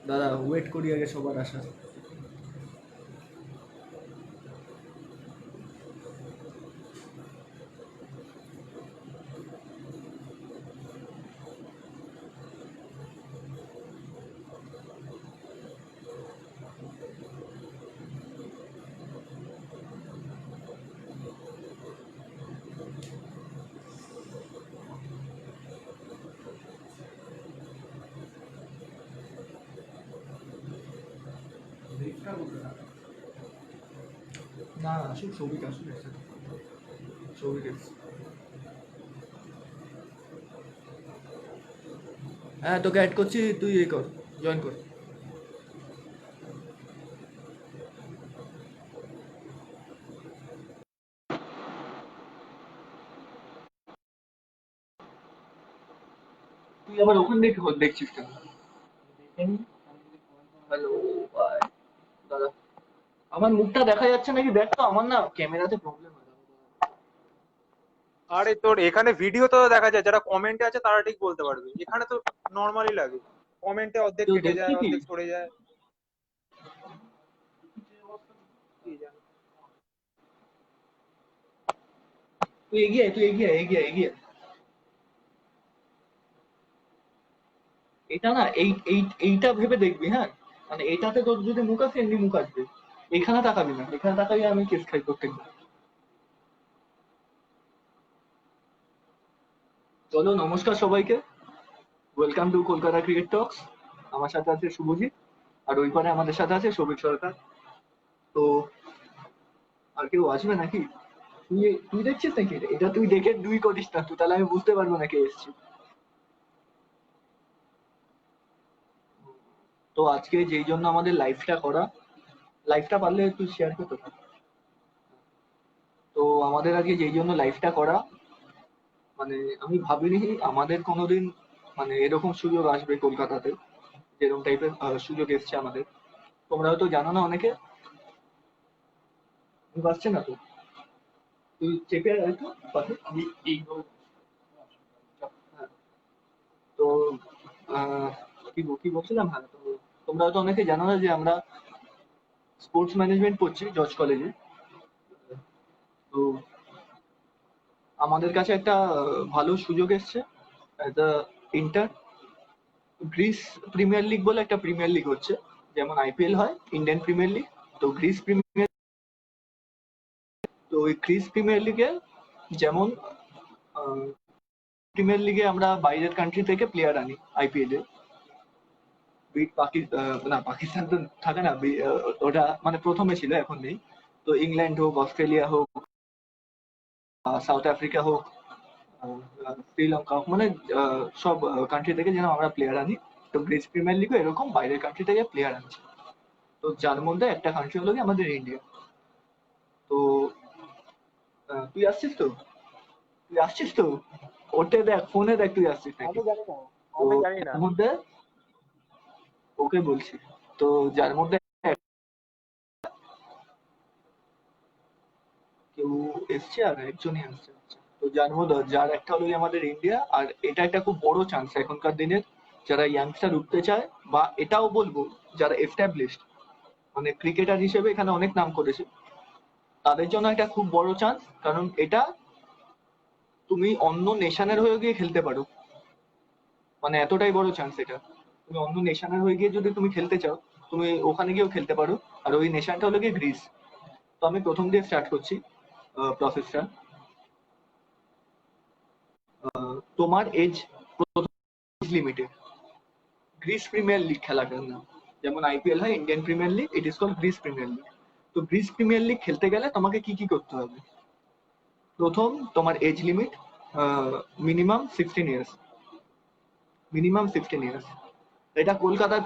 দাদা ওয়েট করি আগে সবার আসা। না আসুক, সৌভিক আসুক একসাথে। সৌভিক এসছে। হ্যাঁ তোকে অ্যাড করছি, তুই এ কর, জয়েন কর। তুই আবার ওখান থেকে দেখছিস কেন? হ্যালো ভাই। দাদা আমার মুখটা দেখা যাচ্ছে নাকি দেখ তো, আমার না ক্যামেরাতে প্রবলেম হয়। আরে তোর এখানে ভিডিও তো দেখা যায়, যারা কমেন্টে আছে তারা ঠিক বলতে পারবে, এখানে তো নর্মালি লাগে, কমেন্টে অর্ধেক কেউ কেটে দেখছে যায় কি? অর্ধেক সরে যায়, কি জানি। তুই এগিয়ে আয়, তুই এগিয়ে আয়, এগিয়ে আয়, এগিয়ে আয়। এটা না এইটা ভেবে দেখবি, হ্যাঁ? মানে এইটাতে তোর যদি মুখ আসে এমনি মুখ আসবে। এখানে তাকাবি না, এখানে তাকাবি আমি কেস খাই প্রত্যেকবার। চলো নমস্কার সবাইকে, ওয়েলকাম টু কলকাতা ক্রিকেট টক্স। আমার সাথে আছে শুভজিৎ, আর ওই পারে আমাদের সাথে আছে সৌভিক সরকার। তো আর কেউ আসবে নাকি? তুই তুই দেখছিস নাকি এটা? এটা তুই দেখে দুই করিস না তুই, তাহলে আমি বুঝতে পারবো না কে এসেছি। তো আজকে যেই জন্য আমাদের লাইভটা করা, লাইভটা পারলে তুই শেয়ার করতে পার। তো আমাদের আজকে যেই জন্য লাইভটা করা, মানে আমি ভাবিনি আমাদের কোনোদিন মানে এরকম সুযোগ আসবে কলকাতাতে, যেরকম টাইপের সুযোগ এসছে আমাদের। তোমরা হয়তো জানো না অনেকে। পাচ্ছে না তো, তুই চেপে আয় একটু পাশে, আমি এইভাবে। হ্যাঁ, তো কি বলছিলাম, হ্যাঁ তো তোমরা হয়তো অনেকে জানো না যে আমরা স্পোর্টস ম্যানেজমেন্ট পড়ছি জর্জ কলেজে। তো আমাদের কাছে একটা ভালো সুযোগ এসছে, as a inter. Greece premier league বলে একটা প্রিমিয়ার লিগ হচ্ছে, যেমন আইপিএল হয় ইন্ডিয়ান প্রিমিয়ার লিগ। তো গ্রিস প্রিমিয়ার, তো ওই গ্রিস প্রিমিয়ার লিগে যেমন প্রিমিয়ার লিগে আমরা বাইরের কান্ট্রি থেকে প্লেয়ার আনি আইপিএল এ। না পাকিস্তান তো থাকে না, ওটা মানে প্রথমে ছিল এখন নেই। তো ইংল্যান্ড হোক, অস্ট্রেলিয়া হোক, সাউথ আফ্রিকা হোক, শ্রীলঙ্কা হোক, মানে সব কান্ট্রি থেকে যেন আমরা প্লেয়ার আনি। তো গ্রিস প্রিমিয়ার লিগও এরকম বাইরের কান্ট্রি থেকে প্লেয়ার আনছে। তো যার মধ্যে একটা কান্ট্রি হলো কি আমাদের ইন্ডিয়া। তো তুই আসছিস তো, তুই আসছিস তো, ওতে দেখ ফোনে দেখ তুই আসছিস নাকি। আমি জানি না, তো আমি জানি না। এর মধ্যে ওকে বলছি, তো যার মধ্যে কেউ এসছে আর একজনই আসছে। তো যার মধ্যে যার একটা হলো গিয়ে আমাদের ইন্ডিয়া, আর এটা একটা খুব বড় চান্স এখনকার দিনের যারা ইয়াংস্টার উঠতে চায়, বা এটাও বলবো যারা এস্টাবলিশড মানে ক্রিকেটার হিসেবে এখানে অনেক নাম করেছে, তাদের জন্য একটা খুব বড় চান্স। কারণ এটা তুমি অন্য নেশনের হয়ে গিয়ে খেলতে পারো, মানে এতটাই বড় চান্স এটা। তুমি অন্য নেশনের হয়ে গিয়ে যদি তুমি খেলতে চাও, তুমি ওখানে গিয়েও খেলতে পারো। আর ওই নেশনটা হলো গিয়ে গ্রিস। তো আমি প্রথম দিয়ে স্টার্ট করছি প্রসেসটা। তোমার age limited, Greece premier league খেলাটার নাম। যেমন আইপিএল হয় Indian premier league, it is called Greece premier league. তো গ্রিস প্রিমিয়ার লিগ খেলতে গেলে তোমাকে কি কি করতে হবে? প্রথম, তোমার age limit minimum 16 years, minimum 16 years. এটা কলকাতার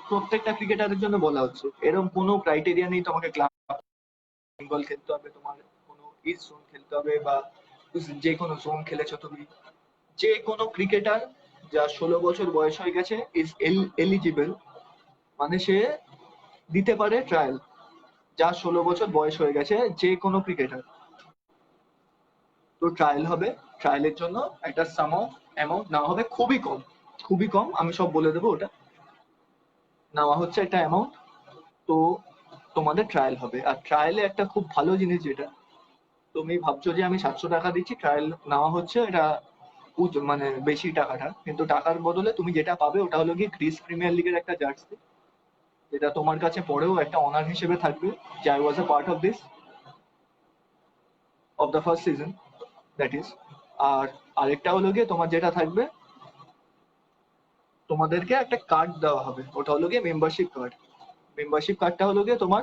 প্রত্যেকটা ক্রিকেটারের জন্য বলা হচ্ছে, এরকম কোনো ক্রাইটেরিয়া নেই তোমাকে ক্লাব বেঙ্গল খেলতে হবে, তোমার কোনো ইস্ট জোন খেলতে হবে, বা যে কোনো জোন খেলেছো তুমি। যে কোনো ক্রিকেটার যার 16 বছর বয়স হয়ে গেছে ইজ এলিজিবল, মানে সে দিতে পারে ট্রায়াল। যার 16 বছর বয়স হয়ে গেছে যে কোনো ক্রিকেটার, তো ট্রায়াল হবে। ট্রায়ালের জন্য একটা সাম অফ অ্যামাউন্ট নেওয়া হবে, খুবই কম, খুবই কম, আমি সব বলে দেবো ওটা। নেওয়া হচ্ছে একটা অ্যামাউন্ট। তো তোমাদের ট্রায়াল হবে, আর ট্রায়ালে একটা খুব ভালো জিনিস যেটা, তুমি ভাবছো যে আমি 700 টাকা দিচ্ছি, ট্রায়াল নেওয়া হচ্ছে, এটা মানে বেশি টাকাটা, কিন্তু টাকার বদলে তুমি যেটা পাবে ওটা হলো গিয়ে গ্রিস প্রিমিয়ার লিগের একটা জার্সি, যেটা তোমার কাছে পরেও একটা অনার হিসেবে থাকবে যে I was a part of this, of the first season, that is. আর আরেকটা হলো গিয়ে তোমার যেটা থাকবে, তোমাদেরকে একটা কার্ড দেওয়া হবে, ওটা হলো গিয়ে মেম্বারশিপ কার্ড। মেম্বারশিপ কার্ডটা হলো গিয়ে তোমার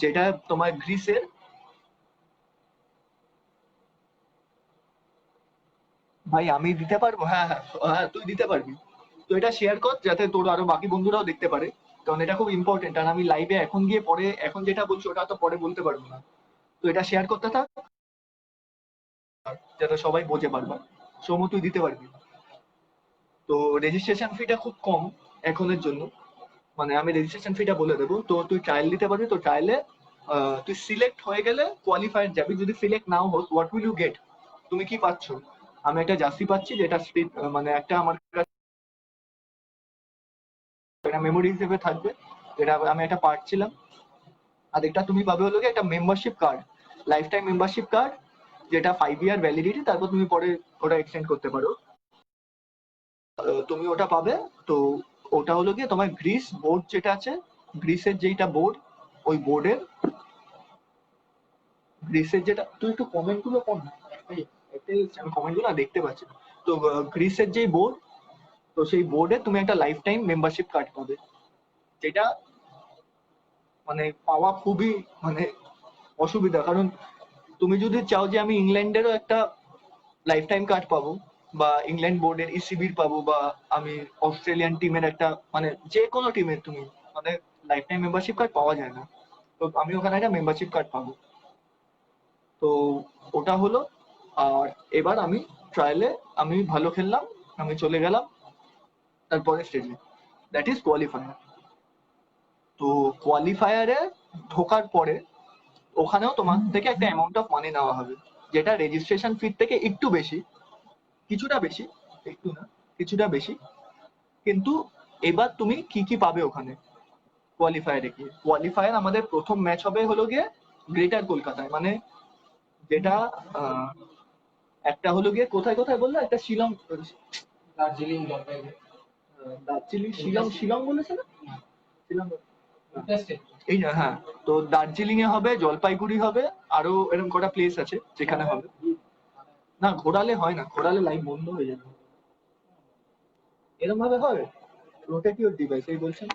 যেটা তোমার গ্রিসের, ভাই আমি দিতে পারবো, হ্যাঁ হ্যাঁ হ্যাঁ তুই দিতে পারবি। তো এটা শেয়ার কর যাতে তোর আরো বাকি বন্ধুরাও দেখতে পারে, কারণ এটা খুব ইম্পর্টেন্ট, আর আমি লাইভে এখন গিয়ে পরে এখন যেটা বলছি ওটা তো পরে বলতে পারবো না। তো এটা শেয়ার করতে থাক যাতে সবাই বোঝে পারবে। সৌম্য তুই দিতে পারবি। তো রেজিস্ট্রেশন ফিটা খুব কম এখনের জন্য, মানে আমি রেজিস্ট্রেশন ফিটা বলে দেবো। তো তুই ট্রায়াল দিতে পারবি, তো ট্রায়ালে তুই সিলেক্ট হয়ে গেলে কোয়ালিফায়ার যাবি, যদি সিলেক্ট নাও হোস হোয়াট উইল ইউ গেট, তুমি কি পাচ্ছ? আমি একটা জার্সি পাচ্ছি যেটা মানে একটা আমার কাছে একটা মেমোরি হিসেবে থাকবে, যেটা আমি একটা পার্ট ছিলাম। আর একটা তুমি পাবে হলো গিয়ে একটা membership card, life time membership card, যেটা 5 ইয়ার ভ্যালিডিটি, তারপর তুমি পরে ওটা এক্সটেন্ড করতে পারো। তুমি ওটা পাবে। তো ওটা হলো গিয়ে তোমার গ্রিস বোর্ড যেটা আছে, গ্রিসের যেটা বোর্ড, ওই বোর্ডের, গ্রিসের যেটা, তুই একটু কমেন্ট গুলো পড় না, একটাই হচ্ছে, আমি কমেন্ট গুলো দেখতে পাচ্ছি না। তো গ্রিসের যে বোর্ড, তো সেই বোর্ডে তুমি একটা লাইফ টাইম মেম্বারশিপ কার্ড পাবে, যেটা মানে পাওয়া খুবই মানে অসুবিধা, কারণ তুমি যদি চাও যে আমি ইংল্যান্ডেরও একটা লাইফ টাইম কার্ড পাবো, বা ইংল্যান্ড বোর্ডের ইসিবির পাবো, বা আমি অস্ট্রেলিয়ান টিমের একটা, মানে যে কোনো টিমের তুমি, মানে লাইফ টাইম মেম্বারশিপ কার্ড পাওয়া যায় না। তো আমি ওখানে একটা মেম্বারশিপ কার্ড পাবো। তো ওটা হলো। আর এবার আমি ট্রায়ালে আমি ভালো খেললাম, আমি চলে গেলাম তারপরে স্টেজে, দ্যাট ইজ কোয়ালিফায়ার। তো কোয়ালিফায়ারে ঢোকার পরে ওখানেও তোমার থেকে একটা অ্যামাউন্ট অফ মানি নেওয়া হবে, যেটা রেজিস্ট্রেশন ফি থেকে একটু বেশি, কিছুটা বেশি, একটু না, কিছুটা বেশি। কিন্তু এবার তুমি কি কি পাবে ওখানে কোয়ালিফায়ারে গিয়ে? কোয়ালিফায়ার আমাদের প্রথম ম্যাচ হবে হলো গিয়ে গ্রেটার কলকাতায়, মানে যেটা আহ, একটা হলো গিয়ে কোথায় কোথায় বললো, একটা শিলং, দার্জিলিং, জলপাইগুড়ি, দার্জিলিং, শিলং, শিলং বলেছে না? শিলং, এই না, হ্যাঁ। তো দার্জিলিং এ হবে, জলপাইগুড়ি হবে, আরো এরকম কটা প্লেস আছে যেখানে হবে। না ঘোরালে হয় না, ঘোরালে লাইভ বন্ধ হয়ে যাবে, এরকম ভাবে হয়। রোটেট ইউর ডিভাইস এই বলছেন।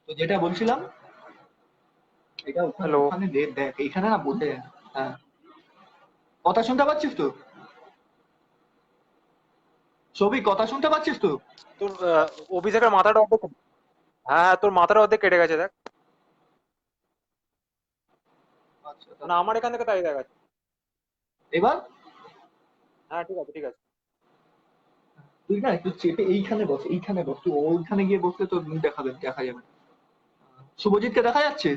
তো যেটা বলছিলাম, এটা ওখানে হ্যালো। ওখানে দেখ এখানে না বলতে, হ্যাঁ। কথা শুনতে পাচ্ছিস তো? সবই কথা শুনতে পাচ্ছিস তো? তোর অভিষেকের মাথাটা অর্ধেক হ্যাঁ হ্যাঁ, তোর মাথাটা অর্ধেক কেটে গেছে দেখ। আচ্ছা মানে আমার এখান থেকে তাই দেখাচ্ছে। এবার হ্যাঁ ঠিক আছে ঠিক আছে। তুই না একটু চেপে এইখানে বস, এইখানে বস, তুই ওইখানে গিয়ে বসলে তোর মুখ দেখাবে, দেখা যাবে না। শুভজিৎকে দেখা যাচ্ছে?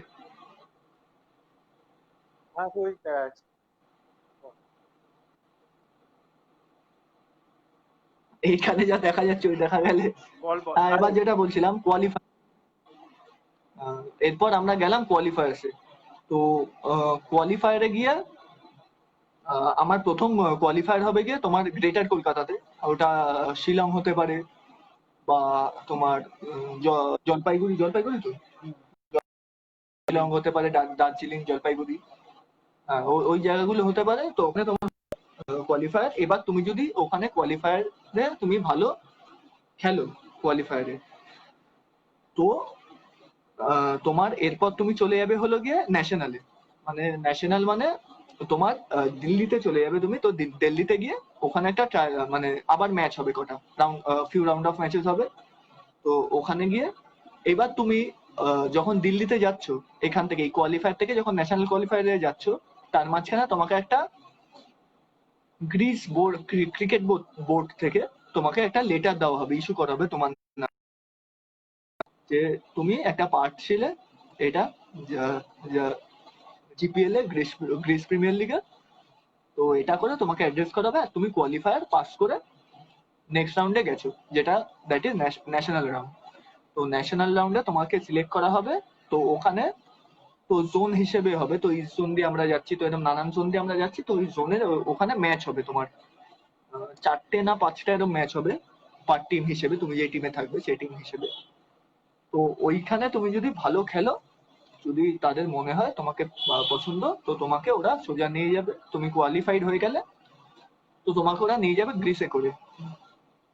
হ্যাঁ তুই দেখা যাচ্ছে। এইখানে যা দেখা যাচ্ছে ওই দেখা গেলে। বল বল আরে। এবার যেটা বলছিলাম কোয়ালিফাই, এরপর আমরা গেলাম কোয়ালিফায়ার্সে। তো কোয়ালিফায়ারে গিয়ে আমার প্রথম কোয়ালিফায়ার হবে গিয়ে তোমার গ্রেটার কলকাতাতে, ওটা শিলং হতে পারে, বা তোমার জলপাইগুড়ি, জলপাইগুড়ি তো শিলং হতে পারে, দার্জিলিং, জলপাইগুড়ি, হ্যাঁ ওই জায়গাগুলো হতে পারে। তো ওখানে তোমার কোয়ালিফায়ার, এবার তুমি যদি ওখানে কোয়ালিফায়ারে তুমি ভালো খেলো কোয়ালিফায়ারে, তো তোমার এরপর তুমি চলে যাবে হলো গিয়ে ন্যাশনালে, মানে ন্যাশনাল মানে তোমার দিল্লিতে চলে যাবে তুমি। তো দিল্লিতে গিয়ে ওখানে একটা মানে আবার ম্যাচ হবে, কটা round, few round of matches হবে। তো ওখানে গিয়ে এবার তুমি যখন দিল্লিতে যাচ্ছ, এখান থেকে এই কোয়ালিফায়ার থেকে যখন ন্যাশনাল কোয়ালিফায়ারে যাচ্ছ, তার মাঝখানে তোমাকে একটা Greece board, cricket board board থেকে তোমাকে একটা লেটার দেওয়া হবে, ইস্যু করা হবে তোমার নামে, যে তুমি একটা পার্ট ছিলে এটা জিপিএল এ, গ্রিস গ্রিস প্রিমিয়ার লিগে। তো এটা করে তোমাকে অ্যাড্রেস করা হবে, আর তুমি কোয়ালিফায়ার পাস করে নেক্সট রাউন্ডে গেছো, যেটা দ্যাট ইজ ন্যাশনাল রাউন্ড। তো ন্যাশনাল রাউন্ডে তোমাকে সিলেক্ট করা হবে। তো ওখানে তো জোন হিসেবে হবে, তো এই জোন দিয়ে আমরা যাচ্ছি, তো এরকম নানান জোন দিয়ে আমরা যাচ্ছি, তো ওই জোনের ওখানে ম্যাচ হবে তোমার, 4টে না 5টা এরকম ম্যাচ হবে পার টিম হিসেবে, তুমি যে টিমে থাকবে সেই টিম হিসেবে। তো ওইখানে তুমি যদি ভালো খেলো, যদি তাদের মনে হয় তোমাকে পছন্দ, তো তোমাকে ওরা সোজা নিয়ে যাবে, তুমি কোয়ালিফাইড হয়ে গেলে তো তোমাকে ওরা নিয়ে যাবে গ্রিসে করে।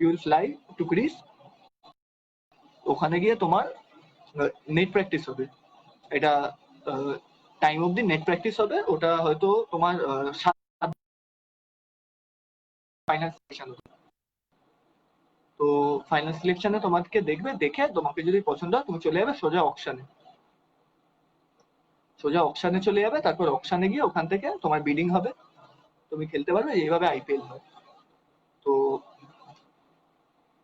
You will fly to Greece. ওখানে গিয়ে তোমার নেট প্র্যাকটিস হবে। এটা টাইম অবধি নেট প্র্যাকটিস হবে, ওটা হয়তো তোমার ফাইনাল সিলেকশন। তো ফাইনাল সিলেকশনে তোমাকে দেখবে, দেখে তোমাকে যদি পছন্দ হয় তুমি চলে যাবে সোজা অকশনে। সোজা অকশনে চলে যাবে, তারপর অকশনে গিয়ে ওখান থেকে তোমার বিডিং হবে, তুমি খেলতে পারবে। এইভাবে আইপিএল হয়। তো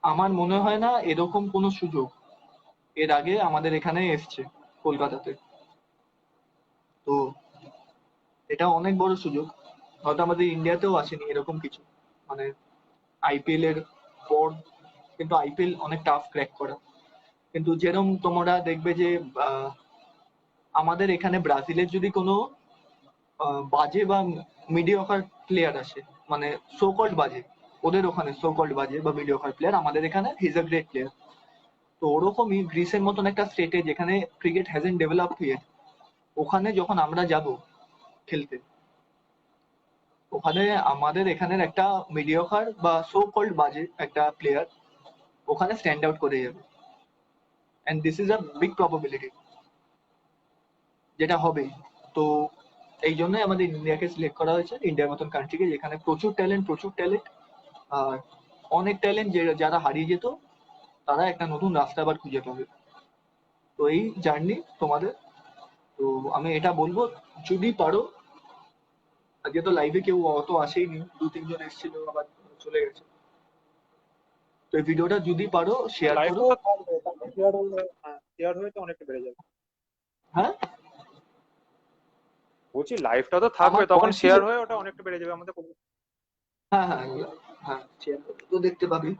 আমার মনে হয় না এরকম কোনো সুযোগ এর আগে আমাদের এখানে এসছে কলকাতাতে। তো এটা অনেক বড় সুযোগ, হয়তো আমাদের ইন্ডিয়াতেও আসেনি এরকম কিছু, মানে আইপিএল এর পর। কিন্তু আইপিএল অনেক টাফ ক্র্যাক করা। কিন্তু যেরকম তোমরা দেখবে যে আহ, আমাদের এখানে ব্রাজিলের যদি কোনো বাজে বা মিডিওকার প্লেয়ার আসে, মানে সো কল্ড বাজে, ওদের ওখানে সো কল্ড বাজে বা মিডিওকার প্লেয়ার, আমাদের এখানে he is a great player. তো ওরকমই গ্রিসের মতন একটা স্টেটে যেখানে ক্রিকেট হ্যাজেন্ট ডেভেলপ হিয়ার, ওখানে যখন আমরা যাব খেলতে, ওখানে আমাদের এখানের একটা মিডিওকার বা সো কল্ড বাজে একটা প্লেয়ার ওখানে স্ট্যান্ড আউট করে যাবে, and this is a big probability যেটা হবে। তো এই জন্যই আমাদের ইন্ডিয়াকে সিলেক্ট করা হয়েছে, ইন্ডিয়ার মতন কান্ট্রিকে, যেখানে প্রচুর ট্যালেন্ট আর অনেক ট্যালেন্ট, যারা হারিয়ে যেত তারা একটা নতুন রাস্তা আবার খুঁজে পাবে। তো এই জার্নি তোমাদের। তো আমি এটা বলবো, যদি পারো, আজকে তো লাইভে কেউ অত আসেইনি, 2-3 জন এসেছিল আবার চলে গেছে। তো এই ভিডিওটা যদি পারো শেয়ার করো। লাইভটা থাকবে, তারপর শেয়ার হলে, হ্যাঁ শেয়ার হয়ে তো অনেকটা বেড়ে যাবে। হ্যাঁ, বলছি লাইভটা তো আমার থাকবে, তখন পয়েন্ট ছিল। শেয়ার হয়ে ওটা অনেকটা বেড়ে যাবে আমাদের। হ্যাঁ হ্যাঁ হ্যাঁ, শেয়ার তো দেখতে পাবি।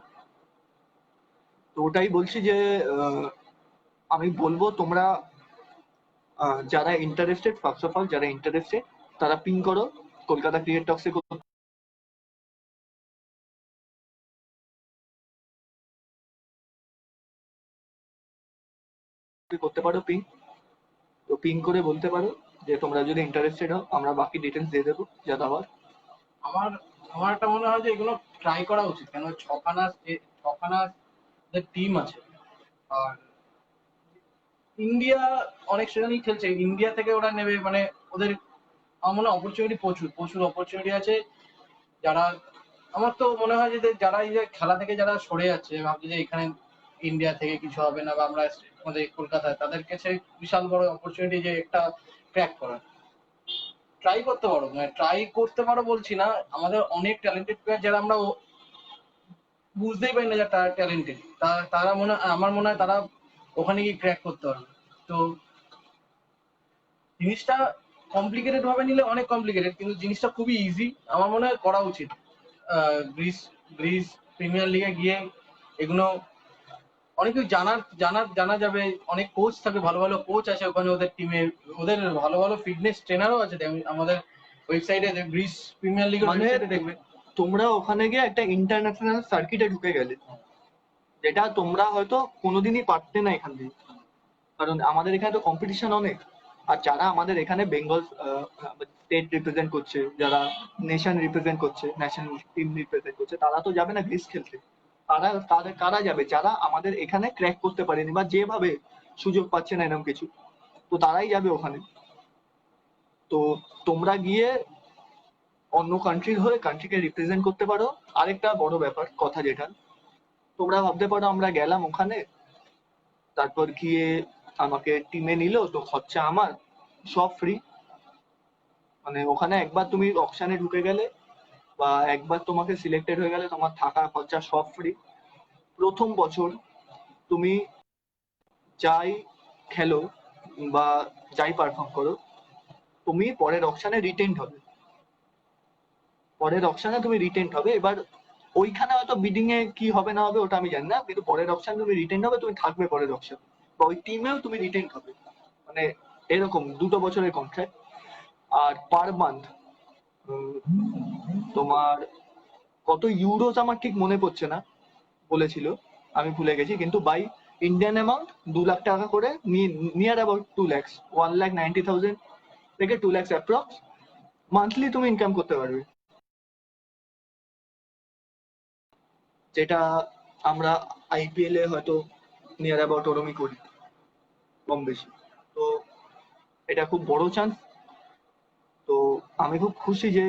তো ওটাই বলছি যে আহ, আমি বলবো তোমরা যারা ইন্টারেস্টেড, ফার্স্ট অফ অল যারা ইন্টারেস্টেড তারা পিং করো, কলকাতা ক্রিকেট টক্সে করতে পারো পিং। তো পিং করে বলতে পারো যে তোমরা যদি ইন্টারেস্টেড হও, আমরা বাকি ডিটেলস দিয়ে দেবো যা দেওয়ার। আমার আমার একটা মনে হয় যে এগুলো ট্রাই করা উচিত, কেন ছখানা যে টিম আছে। আর ইন্ডিয়া অনেক সেখানেই খেলছে, ইন্ডিয়া থেকে ওরা নেবে, মানে ওদের আমার মনে হয় অপরচুনিটি প্রচুর প্রচুর অপরচুনিটি আছে। যারা, আমার তো মনে হয় যে যারা এই যে খেলা থেকে যারা সরে যাচ্ছে, ভাবছে যে এখানে ইন্ডিয়া থেকে কিছু হবে না বা আমরা আমাদের কলকাতায়, তাদের কাছে বিশাল বড় অপরচুনিটি যে একটা ক্র্যাক করার। ট্রাই করতে পারো, মানে ট্রাই করতে পারো বলছি না, আমাদের অনেক ট্যালেন্টেড প্লেয়ার যারা আমরা বুঝতেই পারি না যে তারা ট্যালেন্টেড, তারা আমার মনে হয় তারা ওখানে গিয়ে ক্র্যাক করতে পারবে। তো জিনিসটা কমপ্লিকেটেড ভাবে নিলে অনেক কমপ্লিকেটেড, কিন্তু জিনিসটা খুবই ইজি, আমার মনে হয় করা উচিত। গ্রিস গ্রিস প্রিমিয়ার লিগে গিয়ে এগুলো অনেক কিছু জানা যাবে। অনেক কোচ থাকে, ভালো ভালো কোচ আছে ওখানে ওদের টিমে, ওদের ভালো ভালো ফিটনেস ট্রেনারও আছে। আমাদের ওয়েবসাইটে, গ্রিস প্রিমিয়ার লিগের মানে ওয়েবসাইটে দেখবে। তোমরা ওখানে গিয়ে একটা ইন্টারন্যাশনাল সার্কিটে ঢুকে গেলে, যেটা তোমরা হয়তো কোনোদিনই পারতে না এখান থেকে, কারণ আমাদের এখানে তো কম্পিটিশন অনেক। আর যারা আমাদের এখানে বেঙ্গল স্টেট রিপ্রেজেন্ট করছে, যারা নেশন রিপ্রেজেন্ট করছে, ন্যাশনাল টিম রিপ্রেজেন্ট করছে, তারা তো যাবে না গ্রিস খেলতে। কারা যাবে? যারা আমাদের এখানে ক্র্যাক করতে পারেনি বা যেভাবে সুযোগ পাচ্ছে না এরকম কিছু, তো তারাই যাবে ওখানে। তো তোমরা গিয়ে অন্য কান্ট্রির হয়ে কান্ট্রিকে রিপ্রেজেন্ট করতে পারো। আরেকটা বড় ব্যাপার কথা যেটা, তোমরা ভাবতে পারো আমরা গেলাম ওখানে, তারপর গিয়ে আমাকে টিমে নিল, তো খরচা আমার, সব ফ্রি। মানে ওখানে একবার তুমি অকশনে ঢুকে গেলে বা একবার তোমাকে সিলেক্টেড হয়ে গেলে, তোমার থাকা খরচা সব ফ্রি। প্রথম বছর তুমি যাই খেলো বা যাই পারফর্ম করো, তুমি পরের অকশনে রিটেন্ড হবে। পরের অপশনে তুমি রিটেন্ট হবে। এবার ওইখানে হয়তো বিডিং এ কি হবে না হবে ওটা আমি জানি না, কিন্তু পরের অপশন তুমি রিটেন্ট হবে, তুমি থাকবে পরের অপশন বা ওই টিমেও তুমি রিটেন্ট হবে। মানে এরকম 2 বছরের কন্ট্রাক্ট। আর পার মান্থ তোমার কত ইউরোজ আমার ঠিক মনে পড়ছে না, বলেছিল আমি ভুলে গেছি, কিন্তু বাই ইন্ডিয়ান অ্যামাউন্ট 2 লাখ টাকা করে, নিয়ার অ্যাবাউট 2 lakhs, 1,90,000 থেকে 2 lakhs অ্যাপ্রক্স মান্থলি তুমি ইনকাম করতে পারবে, যেটা আমরা আইপিএল এ হয়তো নিয়ার অ্যাবাউট ওরমই করি কম বেশি। তো এটা খুব বড় চান্স। তো আমি খুব খুশি যে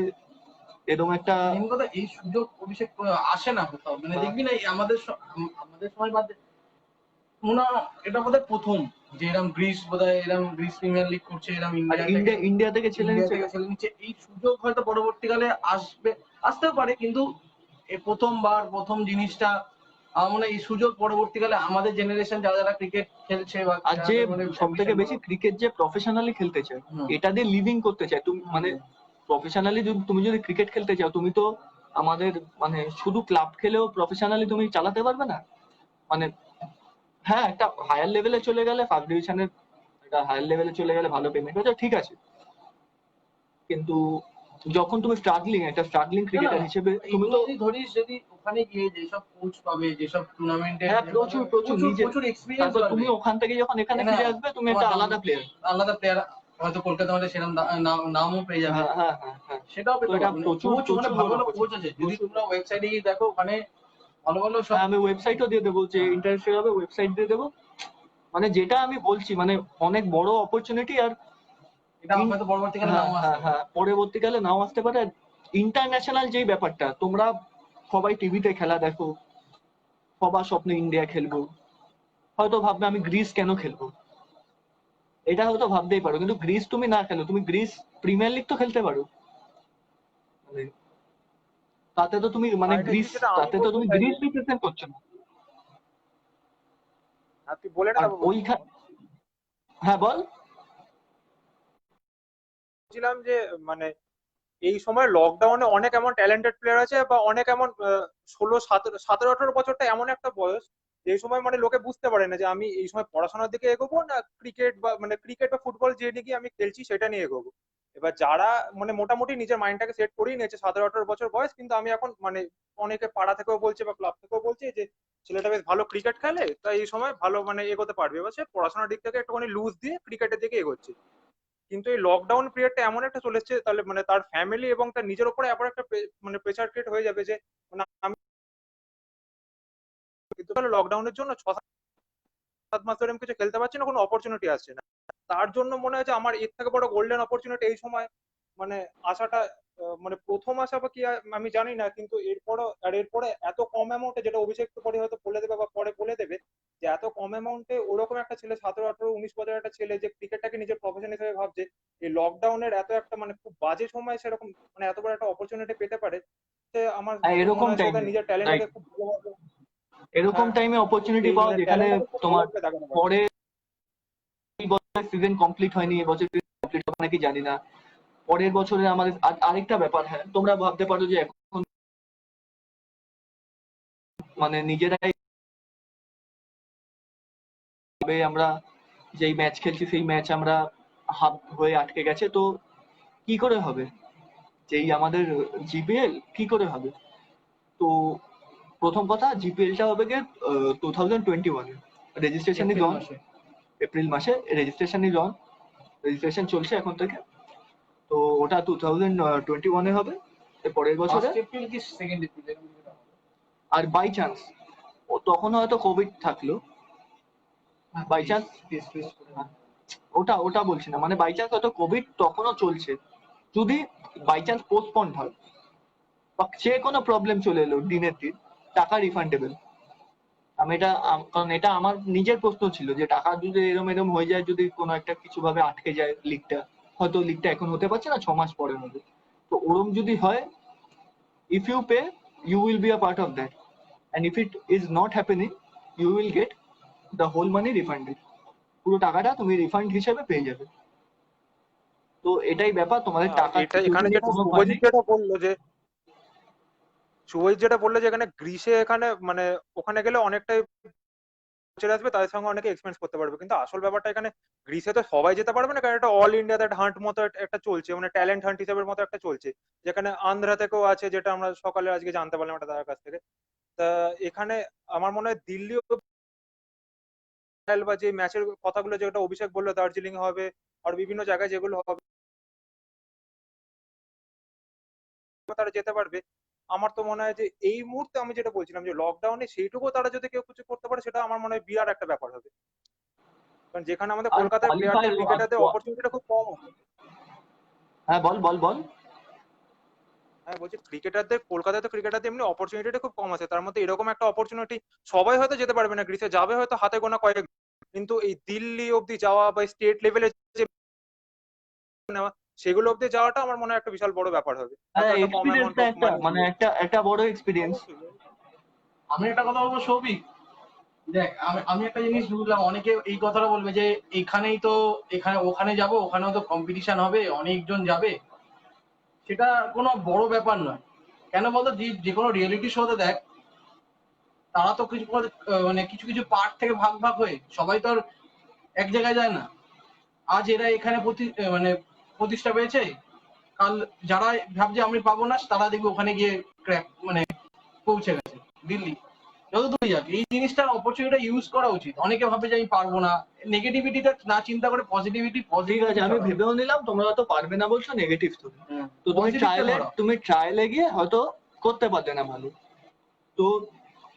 এরকম একটা মেন কথা এই সুযোগ অভিষেক আসে না কোথাও, মানে দেখবি না এই আমাদের সময় বাদ মনে হয় এটা বোধহয় প্রথম যে এরকম গ্রিস বোধহয় এরকম গ্রিস প্রিমিয়ার লিগ করছে, এরকম আর ইন্ডিয়া থেকে ছেলে নিচ্ছে। ছেলে নিচ্ছে। এই সুযোগ হয়তো পরবর্তীকালে আসতেও পারে, কিন্তু এই প্রথম জিনিসটা আমার মনে হয় এই সুযোগ পরবর্তীকালে আমাদের জেনারেশন যারা যারা ক্রিকেট খেলছে বা আর যে মানে সব থেকে ambition বেশি ক্রিকেট যে প্রফেশনালি খেলতে চায়, হুম। এটা দিয়ে লিভিং করতে চায় তুমি, মানে প্রফেশনালি তুমি যদি ক্রিকেট খেলতে চাও, তুমি তো আমাদের মানে শুধু ক্লাব খেলেও প্রফেশনালি তুমি চালাতে পারবে না। মানে হ্যাঁ, একটা হায়ার লেভেলে চলে গেলে, ফার্স্ট ডিভিশনের একটা হায়ার লেভেলে চলে গেলে ভালো পেমেন্ট হচ্ছে, ঠিক আছে, কিন্তু যখন তুমি একটা স্ট্রাগলিং ক্রিকেটার হিসেবে তুমি তো ধরিস যদি ওখানে গিয়ে যেসব কোচ পাবে, যেসব টুর্নামেন্টে হ্যাঁ প্রচুর প্রচুর নিজে, প্রচুর এক্সপিরিয়েন্স তারপর পাবে, তুমি ওখান থেকে যখন এখানে না, ফিরে আসবে তুমি একটা আলাদা প্লেয়ার। আলাদা প্লেয়ার হয়তো কলকাতা আমাদের সেরকম নামও পেয়ে যাবে। হ্যাঁ হ্যাঁ হ্যাঁ হ্যাঁ। সেটাও তো পেতে এটা পারবে। প্রচুর কোচ মানে প্রচুর ভালো ভালো বড় কোচ আছে, যদি তোমরা ওয়েবসাইটে গিয়ে দেখো ওখানে ভালো ভালো সব। হ্যাঁ আমি ওয়েবসাইটও দিয়ে দেবো, যে ইন্টারেস্টেড হবে ওয়েবসাইট দিয়ে দেবো। মানে যেটা আমি বলছি, মানে অনেক বড় অপরচুনিটি। আর এটা হয়তো পরবর্তীকালে হ্যাঁ নাও হ্যাঁ আসতে হ্যাঁ, পরবর্তীকালে নাও আসতে পারে। ইন্টারন্যাশনাল যেই ব্যাপারটা, তোমরা সবাই টিভিতে খেলা দেখো, সবার স্বপ্নে ইন্ডিয়া খেলবো, হয়তো ভাববে আমি গ্রিস কেন খেলবো, এটা হয়তো ভাবতেই পারো, কিন্তু গ্রিস তুমি না খেলো, তুমি গ্রিস প্রিমিয়ার লিগ তো খেলতে পারো। মানে তাতে তো তুমি মানে আরেকটা গ্রিস, জিনিস যেটা আমি তাতে তো বলতে তুমি চাই গ্রিস রিপ্রেজেন্ট করছো না। তুই বলে না, আর তারপর বলছি। হ্যাঁ বল। বলছিলাম যে মানে এই সময় লকডাউনে অনেক এমন ট্যালেন্টেড প্লেয়ার আছে, বা অনেক এমন 16, 17, 18 বছরটা এমন একটা বয়স এই সময় মানে লোকে বুঝতে পারে না যে আমি এই সময় পড়াশোনার দিকে এগোবো না ক্রিকেট বা ফুটবল যে নিয়ে আমি খেলছি সেটা নিয়ে এগোবো। এবার যারা মানে মোটামুটি নিজের মাইন্ডটাকে সেট করিয়ে নিয়েছে, 17, 18 বছর বয়স, কিন্তু আমি এখন মানে অনেকে পাড়া থেকেও বলছে বা ক্লাব থেকেও বলছে যে ছেলেটা বেশ ভালো ক্রিকেট খেলে, তাই এই সময় ভালো মানে এগোতে পারবে। এবার সে পড়াশোনার দিক থেকে একটুখানি লুজ দিয়ে ক্রিকেটের দিকে এগোচ্ছে। কিন্তু এই লকডাউন পিরিয়ডটা এমন একটা চলেছে, তাহলে মানে তার ফ্যামিলি এবং তার নিজের উপরে আবার একটা মানে প্রেসার ক্রিয়েট হয়ে যাবে যে মানে আমি কিন্তু তাহলে লকডাউনের জন্য 6-7 মাস ধরে আমি কিছু খেলতে পারছি না, কোনো অপরচুনিটি আসছে না। তার জন্য মনে হয় যে আমার এর থেকে বড় গোল্ডেন অপরচুনিটি এই সময় মানে আসাটা, মানে প্রথম আসা বা কি আমি জানি না, কিন্তু এরপরে এত কম অ্যামাউন্টে, যেটা অভিষেক পরে হয়তো বলে দেবে বা পরে বলে দেবে, যে এত কম অ্যামাউন্টে ওরকম একটা ছেলে 17, 18, 19 বছরের একটা ছেলে যে ক্রিকেটটাকে নিজের প্রফেশন হিসেবে ভাবছে, এই লকডাউনের এত একটা মানে খুব বাজে সময় সেরকম মানে এত বড় একটা অপরচুনিটি পেতে পারে। সে আমার এরকম মনে হয় সে টাইমে, তার নিজের রাইট, ট্যালেন্টটাকে খুব ভালোভাবে, এরকম হ্যাঁ, টাইমে অপরচুনিটি এই পাও মানে যেখানে ট্যালেন্টটাকে খুব তোমার ভালোভাবে দেখাতে পারে। পরে, এই বছর সিজন কমপ্লিট হয়নি, এবছর কমপ্লিট হবে নাকি জানি না, পরের বছরে আমাদের আরেকটা ব্যাপার। হ্যাঁ তোমরা ভাবতে পারো যে এখন মানে নিজেরাই আমরা যেই ম্যাচ খেলছি সেই ম্যাচ আমরা হাফ হয়ে আটকে গেছে, তো কি করে হবে, যেই আমাদের জিপিএল কি করে হবে। তো প্রথম কথা, জিপিএলটা হবে গিয়ে 2021 রেজিস্ট্রেশন ইজ এপ্রিল অন। মাসে। এপ্রিল মাসে রেজিস্ট্রেশন ইজ অন, রেজিস্ট্রেশন চলছে এখন থেকে। তো ওটা 2021 হবে, এর পরের বছরে। ফার্স্ট এপ্রিল কি সেকেন্ড এপ্রিল এরকম কিছু একটা হবে। আর বাই চান্স ও তখন হয়তো কোভিড থাকলো, বাই চান্স, টেস্ট করে। ওটা ওটা বলছি না, মানে বাই চান্স হয়তো কোভিড তখনও চলছে, যদি বাই চান্স পোস্টপন্ড হয় বা যে কোনো প্রবলেম চলে এলো দিনের দিন, টাকা রিফান্ডেবল। আমি এটা কারণ এটা আমার নিজের প্রশ্ন ছিল যে টাকা যদি এরম এরম হয়ে যায়, যদি কোনো একটা কিছু ভাবে আটকে যায় লিগটা, হয়তো লিগটা এখন হতে পারছে না, 6 মাস পরে হবে, তো ওরম যদি হয়, if you pay you will be a part of that, and if it is not happening you will get the whole money refunded, পুরো টাকাটা তুমি রিফান্ড হিসেবে পেয়ে যাবে। তো এটাই ব্যাপার, তোমাদের হ্যাঁ, টাকা এটা যদি এখানে যেটা কোনো ভয় শুভজিৎ নেই। যেটা বললো যে শুভজিৎ যেটা বললো যে এখানে গ্রিসে এখানে মানে ওখানে গেলে অনেকটাই চলে আসবে, তাদের সঙ্গে অনেকে এক্সপেরিয়েন্স করতে পারবে, কিন্তু আসল ব্যাপারটা এখানে গ্রিসে তো সবাই যেতে পারবে না, কারণ এটা অল ইন্ডিয়াতে একটা হান্ট মতো একটা চলছে, মানে ট্যালেন্ট হান্ট হিসেবের মতো একটা চলছে, যেখানে আন্ধ্রা থেকেও আছে, যেটা আমরা সকালে আজকে জানতে পারলাম একটা দাদার কাছ থেকে। তা এখানে আমার মনে হয় দিল্লিও বা যে ম্যাচের কথাগুলো যেটা অভিষেক বললো দার্জিলিং হবে আর বিভিন্ন জায়গায় যেগুলো হবে তারা যেতে পারবে। আমার তো মনে হয় যে এই মুহূর্তে আমি যেটা বলছিলাম যে লকডাউনে সেইটুকু তারা যদি কেউ কিছু করতে পারে সেটা আমার মনে হয় বিরাট একটা ব্যাপার হবে, কারণ যেখানে আমাদের আর কলকাতার কোয়ালিফায়ার, প্লেয়ারদের ক্রিকেটারদের অপরচুনিটিটা খুব কম হবে। হ্যাঁ বল বল বল। হ্যাঁ বলছি ক্রিকেটারদের কলকাতায় তো ক্রিকেটারদের এমনি অপরচুনিটিটা খুব কম আছে, তার মধ্যে এরকম একটা অপরচুনিটি সবাই হয়তো যেতে পারবে না, গ্রিসে যাবে হয়তো হাতে গোনা কয়েক, কিন্তু এই দিল্লি অব্দি যাওয়া বা স্টেট লেভেলে যে নেওয়া সেগুলো অব্দি যাওয়াটা আমার মনে হয় একটা বিশাল বড় ব্যাপার হবে, এত হ্যাঁ একটা কম অ্যামাউন্ট এক্সপিরিয়েন্সটা অফ একটা মানি মানে দিয়ে। একটা একটা বড় এক্সপিরিয়েন্স। অবশ্যই। আমি একটা কথা বলবো সৌভিক, দেখ আমি আমি একটা জিনিস বুঝলাম, অনেকে এই কথাটা বলবে যে এখানেই তো, এখানে ওখানে যাব, ওখানেও তো কম্পিটিশন হবে, অনেকজন যাবে, সেটা কোনো বড় ব্যাপার নয়। কেন বলতো, যে যে কোনো রিয়েলিটি শোতে দেখ, তারা তো কিছু মানে কিছু কিছু পার্ট থেকে ভাগ ভাগ হয়ে সবাই তো আর এক জায়গায় যায় না। আজ এরা এখানে মানে প্রতিষ্ঠা পেয়েছে, কাল যারা ভাবছে আমি পাবো না, তারা দেখবে ওখানে গিয়ে ক্র্যাক মানে পৌঁছে গেছে দিল্লি। যত দূরে যাক, এই জিনিসটার অপরচুনিটিটা ইউজ করা উচিত। অনেকে ভাবে যে আমি পারবো না, নেগেটিভিটিটা না চিন্তা করে পজিটিভিটি ঠিক আছে, আমি ভেবেও নিলাম তোমরা হয়তো পারবে না বলছো, নেগেটিভ তুমি। তো তুমি পজিটিভটা ধরো। ট্রায়ালে গিয়ে হয়তো করতে পারলে না ভালো, তো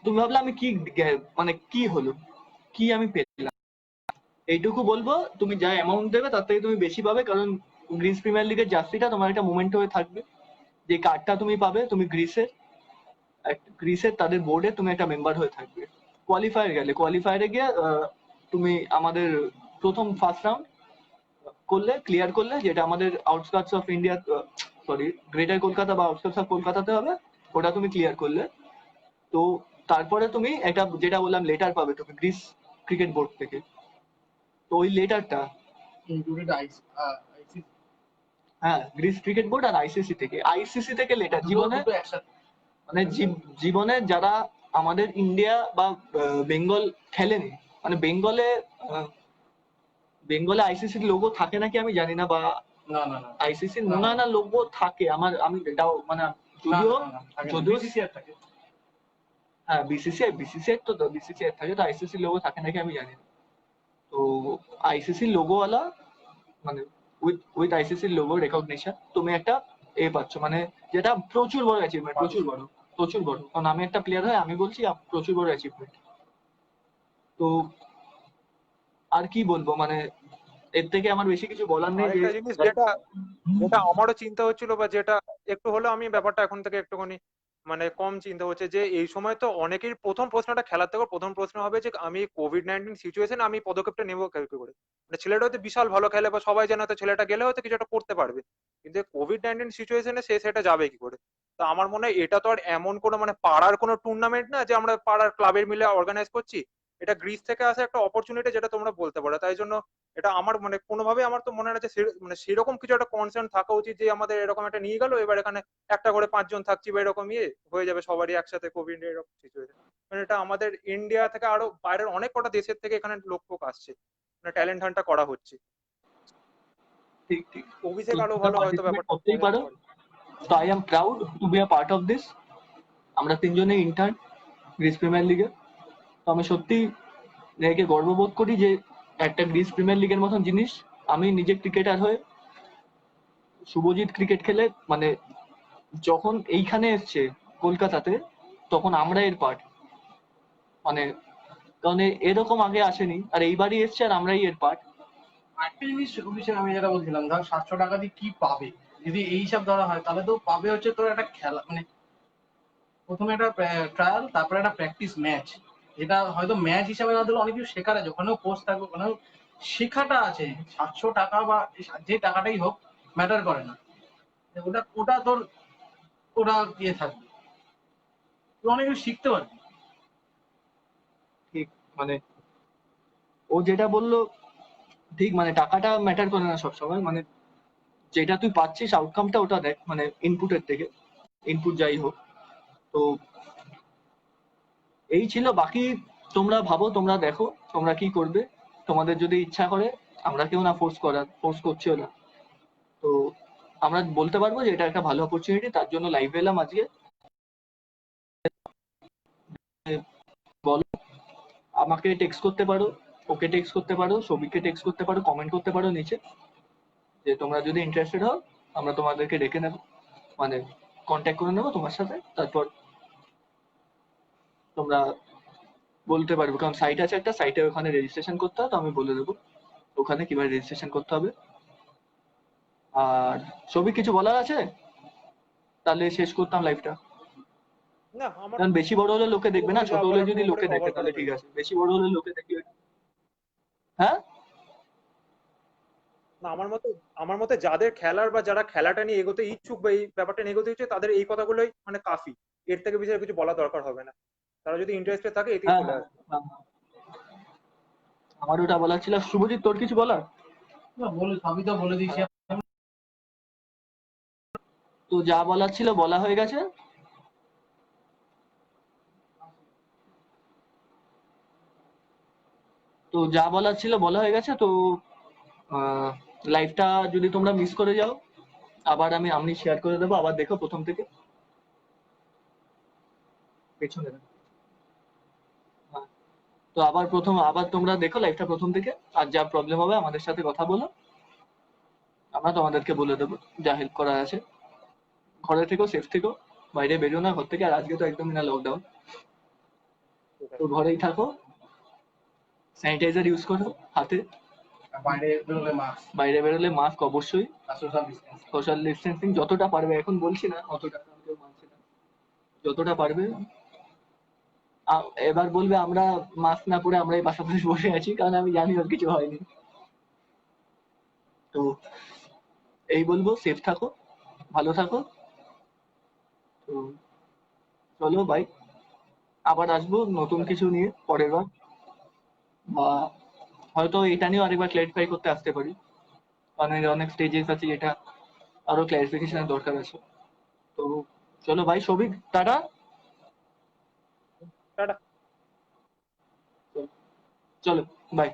তুমি ভাবলে আমি কি মানে কি হলো, কি আমি পেলাম, এইটুকু বলবো। তুমি যা অ্যামাউন্ট দেবে তার থেকে তুমি বেশি পাবে, কারণ গ্রিস প্রিমিয়ার লিগের জার্সিটা তোমার একটা মোমেন্ট হয়ে থাকবে। যে কার্ডটা তুমি পাবে, তুমি গ্রিসের তাদের বোর্ডে তুমি একটা মেম্বার হয়ে থাকবে। কোয়ালিফায়ারে গিয়ে তুমি আমাদের প্রথম ফার্স্ট রাউন্ড ক্লিয়ার করলে, যেটা আমাদের outskirts of India, sorry greater Kolkata বা আউটস্কার্টস অফ কলকাতাতে হবে, ওটা তুমি ক্লিয়ার করলে, তো তারপরে তুমি একটা যেটা বললাম লেটার পাবে তুমি গ্রিস ক্রিকেট বোর্ড থেকে। তো ওই লেটারটা, ইনক্লুডেড হ্যাঁ গ্রিস ক্রিকেট বোর্ড আর আইসিসি থেকে লেটার, জীবনে দুটো একসাথে। মানে জীবনে যারা আমাদের ইন্ডিয়া বা বেঙ্গল খেলেনি, মানে বেঙ্গলে আইসিসির লোগো থাকে নাকি আমি জানি না, বা না না না আইসিসির না মনে হয় না লোগো থাকে, আমি এটাও মানে না যদিও না, থাকে না, যদিও BCCI থাকে। হ্যাঁ বিসিসিআই থাকে, তো আইসিসির লোগো থাকে নাকি আমি জানি না। তো আইসিসির লোগো ওয়ালা মানে উইথ আইসিসির লোগো রেকগনিশন তুমি একটা পাচ্ছ, মানে যেটা প্রচুর বড় অ্যাচিভমেন্ট, প্রচুর বড়, কারণ আমি একটা প্লেয়ার হয়ে আমি বলছি প্রচুর বড় অ্যাচিভমেন্ট। তো আর কি বলবো, মানে এর থেকে আমার বেশি কিছু বলার নেই যে আরেকটা জিনিস যেটা যেটা আমারও চিন্তা হচ্ছিল বা যেটা একটু হলেও আমি ব্যাপারটা এখন থেকে একটুখানি মানে কম চিন্তা হচ্ছে, যে এই সময় তো অনেকের প্রথম প্রশ্নটা খেলার থেকে প্রথম প্রশ্ন হবে যে আমি কোভিড-19 সিচুয়েশনে আমি পদক্ষেপটা নেবো কি করে। মানে ছেলেটা হয়তো বিশাল ভালো খেলে বা সবাই জানে হয়তো ছেলেটা গেলে হয়তো কিছু একটা করতে পারবে, কিন্তু কোভিড-19 সিচুয়েশনে সে সেটা যাবে কি করে। তো আমার মনে হয় এটা তো আর এমন কোনো মানে পাড়ার কোনো টুর্নামেন্ট না যে আমরা পাড়ার ক্লাবের মিলে অর্গানাইজ করছি, এটা গ্রিস থেকে আসা একটা অপরচুনিটি যেটা তোমরা বলতে পারো। তাই জন্য এটা আমার মানে কোনোভাবে আমার তো মনে হয় না যে মানে সেরকম কিছু একটা কনসার্ন থাকা উচিত যে আমাদের এরকম একটা নিয়ে গেল, এবার এখানে একটা করে 5 জন থাকছি বা এরকম হয়ে যাবে সবারই একসাথে কোভিড এরকম সিচুয়েশন। মানে এটা আমাদের ইন্ডিয়া থেকে আরো বাইরের অনেক কটা দেশের থেকে এখানে লোক ফোক আসছে, মানে ট্যালেন্ট হান্টটা করা হচ্ছে। ঠিক ঠিক। তো অভিষেক আরো তোমরা ভালো হয়তো পার্টিসিপেট ব্যাপারটা করতেই ম্যানেজ পারো। করে। তো I am proud to be a part of this. আমরা তিনজনে ইন্টার্ন গ্রিস প্রিমিয়ার লিগে। তো আমি সত্যি নিজেকে গর্ববোধ করি যে একটা গ্রিস প্রিমিয়ার লিগের মতন জিনিস আমি নিজে ক্রিকেটার হয়ে, শুভজিৎ ক্রিকেট খেলে মানে যখন এইখানে এসছে কলকাতাতে, তখন আমরা এর পার্ট, মানে কারণ এরকম আগে আসেনি, আর এইবারই এসছে আর আমরাই এর পার্ট। একটা জিনিস অভিষেক, আমি যেটা বলছিলাম, ধর 700 টাকা দিয়ে কি পাবে, যদি এই হিসাব ধরা হয়, তাহলে তো পাবে হচ্ছে তোর একটা খেলা, মানে প্রথমে একটা ট্রায়াল, তারপরে একটা প্র্যাকটিস ম্যাচ, যেটা হয়তো ম্যাচ হিসাবে না দিলে অনেক কিছু শেখার আছে, ওখানেও কোচ থাকবে, ওখানেও শেখাটা আছে। 700 টাকা বা যে টাকাটাই হোক, ম্যাটার করে না, ওটা ওটা তোর ওটা ইয়ে থাকবে, তুই অনেক কিছু শিখতে পারবি। ঠিক, মানে ও যেটা বললো ঠিক, মানে টাকাটা ম্যাটার করে না সবসময়, মানে যেটা তুই পাচ্ছিস আউটকামটা ওটা দেখ, মানে ইনপুটের থেকে, ইনপুট যাই হোক। তো এই ছিল, বাকি তোমরা ভাবো, তোমরা দেখো তোমরা কি করবে। তোমাদের যদি ইচ্ছা করে, আমরা কেউ না ফোর্স করছিও না, তো আমরা বলতে পারবো যে এটা একটা ভালো অপরচুনিটি, তার জন্য লাইভে এলাম আজকে। বলো, আমাকে টেক্সট করতে পারো, ওকে টেক্সট করতে পারো, সবিককে টেক্সট করতে পারো, কমেন্ট করতে পারো নিচে, যে তোমরা যদি ইন্টারেস্টেড হও আমরা তোমাদেরকে ডেকে নেবো, মানে কন্ট্যাক্ট করে নেবো তোমার সাথে। তারপর তোমরা বলতে পারবে, কারণ সাইট আছে একটা, সাইটে ওখানে রেজিস্ট্রেশন করতে হয়, তো আমি বলে দেবো ওখানে কিভাবে রেজিস্ট্রেশন করতে হবে। আর সবই কিছু বলার আছে? তাহলে শেষ করতাম লাইভটা, না আমার কারণ বেশি বড় হলে লোকে দেখবে না, পুরোপুরি যা ছোট হলে বলার যদি পুরোপুরি লোকে দেখে কভার করা তাহলে ঠিক হয়েছে। আছে, বেশি বড় হলে লোকে দেখলে। হ্যাঁ, না আমার মতে যাদের খেলার বা যারা খেলাটা নিয়ে এগোতে ইচ্ছুক বা এই ব্যাপারটা নিয়ে এগোতে ইচ্ছুক তাদের এই কথাগুলোই মানে কাফি, এর থেকে বেশি আর কিছু বলা দরকার হবে না। তারা যদি ইন্টারেস্টেড থাকে এতেই হ্যাঁ, চলে হ্যাঁ, আসবে। হ্যাঁ, আমার ওটা বলার ছিল। শুভজিৎ, তোর কিছু বলার? না বলে সবই তো বলে দিয়েছি। তো যা বলার ছিল বলা হয়ে গেছে। তো যা বলার ছিল বলা হয়ে গেছে। তো লাইভটা যদি তোমরা মিস করে যাও, আবার আমি শেয়ার করে দেবো, আবার দেখো প্রথম থেকে পেছনে দেখো। হ্যাঁ, তো আবার তোমরা দেখো লাইভটা প্রথম থেকে, আর যা প্রবলেম হবে আমাদের সাথে কথা বলো, আমরা তোমাদেরকে বলে দেবো যা হেল্প করার আছে। ঘরে থেকো, সেফ থেকো, বাইরে বেরো না ঘর থেকে, আর আজকে তো একদমই না লকডাউন, ঠিক তো আছে। ঘরেই থাকো, স্যানিটাইজার ইউজ করো হাতে, বাইরে বেরোলে মাস্ক বাইরে বেরোলে মাস্ক অবশ্যই, আর সোশ্যাল ডিস্টেন্স। সোশ্যাল ডিস্টেন্সিং যতটা পারবে, এখন বলছি না অতটা, কারণ কেউ মানছে না, যতটা পারবে। এবার বলবে আমরা মাস্ক না পরে আমরা এই পাশাপাশি বসে আছি, কারণ আমি জানি ওর কিছু হয়নি। তো এই বলবো, সেফ থাকো, ভালো থাকো। তো চলো বাই, আবার আসবো নতুন কিছু নিয়ে পরের বার, বা হয়তো এটা নিয়েও আরেকবার ক্লারিফাই করতে আসতে পারি, কারণ এর অনেক স্টেজেস আছে যেটা আরো ক্লারিফিকেশনের দরকার আছে। তো চলো ভাই, সবিক টাটা। টাটা। চলো, বাই।